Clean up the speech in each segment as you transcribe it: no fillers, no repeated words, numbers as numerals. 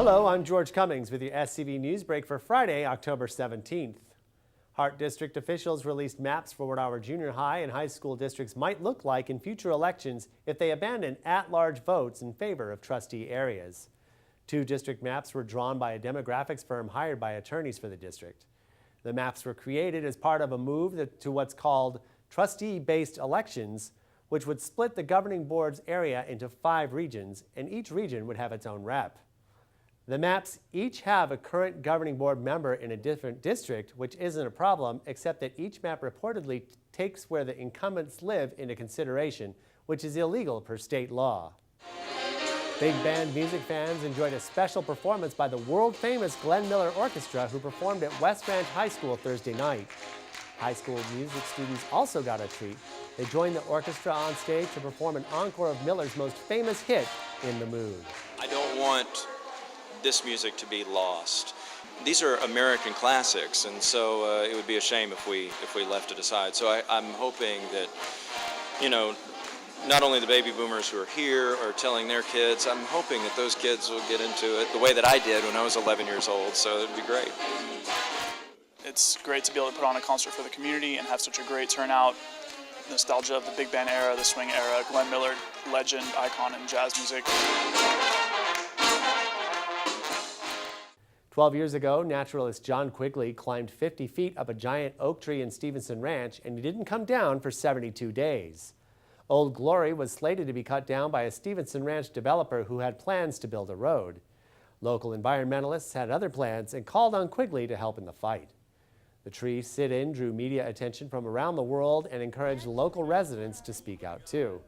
Hello, I'm George Cummings with your SCV NewsBreak for Friday, October 17th. Hart District officials released maps for what our junior high and high school districts might look like in future elections if they abandon at-large votes in favor of trustee areas. 2 district maps were drawn by a demographics firm hired by attorneys for the district. The maps were created as part of a move to what's called trustee-based elections, which would split the governing board's area into 5 regions, and each region would have its own rep. The maps each have a current governing board member in a different district, which isn't a problem, except that each map reportedly takes where the incumbents live into consideration, which is illegal per state law. Big band music fans enjoyed a special performance by the world-famous Glenn Miller Orchestra, who performed at West Ranch High School Thursday night. High school music students also got a treat. They joined the orchestra on stage to perform an encore of Miller's most famous hit, In the Mood. I don't want this music to be lost. These are American classics, and so it would be a shame if we left it aside. So I'm hoping that, not only the baby boomers who are here are telling their kids, I'm hoping that those kids will get into it the way that I did when I was 11 years old, so it would be great. It's great to be able to put on a concert for the community and have such a great turnout. Nostalgia of the big band era, the swing era, Glenn Miller, legend, icon in jazz music. 12 years ago, naturalist John Quiggly climbed 50 feet up a giant oak tree in Stevenson Ranch, and he didn't come down for 72 days. Old Glory was slated to be cut down by a Stevenson Ranch developer who had plans to build a road. Local environmentalists had other plans and called on Quiggly to help in the fight. The tree sit-in drew media attention from around the world and encouraged local residents to speak out too.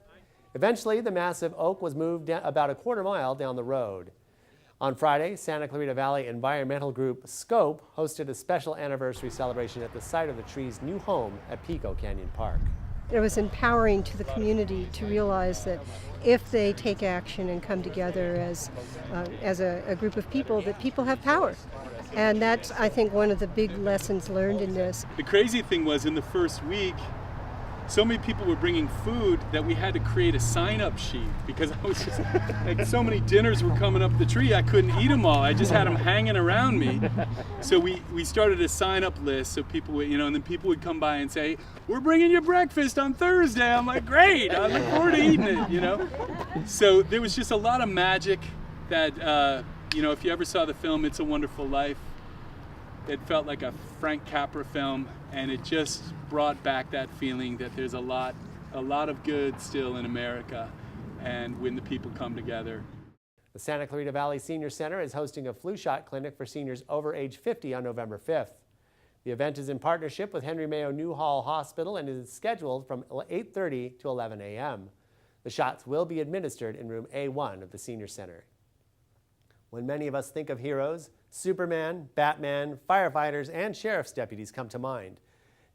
Eventually, the massive oak was moved about a quarter mile down the road. On Friday, Santa Clarita Valley environmental group Scope hosted a special anniversary celebration at the site of the tree's new home at Pico Canyon Park. It was empowering to the community to realize that if they take action and come together as a group of people, that people have power. And that's, I think, one of the big lessons learned in this. The crazy thing was, in the first week, so many people were bringing food that we had to create a sign-up sheet, because I was just, like, so many dinners were coming up the tree, I couldn't eat them all. I just had them hanging around me. So we started a sign-up list, so people would, and then people would come by and say, we're bringing you breakfast on Thursday. I'm like, great, I look forward to eating it, So there was just a lot of magic that, if you ever saw the film It's a Wonderful Life, it felt like a Frank Capra film, and it just brought back that feeling that there's a lot of good still in America, and when the people come together. The Santa Clarita Valley Senior Center is hosting a flu shot clinic for seniors over age 50 on November 5th. The event is in partnership with Henry Mayo Newhall Hospital and is scheduled from 8:30 to 11 a.m. The shots will be administered in room A1 of the Senior Center. When many of us think of heroes, Superman, Batman, firefighters, and sheriff's deputies come to mind.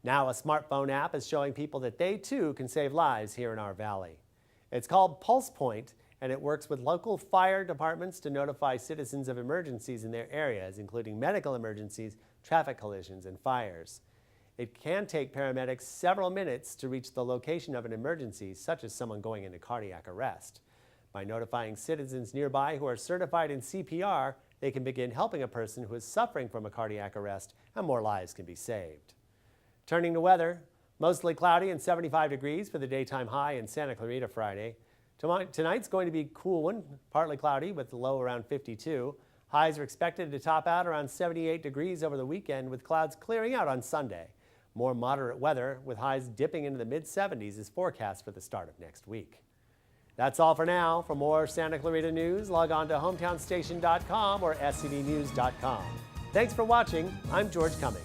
Now a smartphone app is showing people that they too can save lives here in our valley. It's called Pulse Point, and it works with local fire departments to notify citizens of emergencies in their areas, including medical emergencies, traffic collisions, and fires. It can take paramedics several minutes to reach the location of an emergency, such as someone going into cardiac arrest. By notifying citizens nearby who are certified in CPR, they can begin helping a person who is suffering from a cardiac arrest, and more lives can be saved. Turning to weather, mostly cloudy and 75 degrees for the daytime high in Santa Clarita Friday. Tonight's going to be a cool one, partly cloudy with the low around 52. Highs are expected to top out around 78 degrees over the weekend, with clouds clearing out on Sunday. More moderate weather with highs dipping into the mid-70s is forecast for the start of next week. That's all for now. For more Santa Clarita news, log on to hometownstation.com or scvnews.com. Thanks for watching. I'm George Cummings.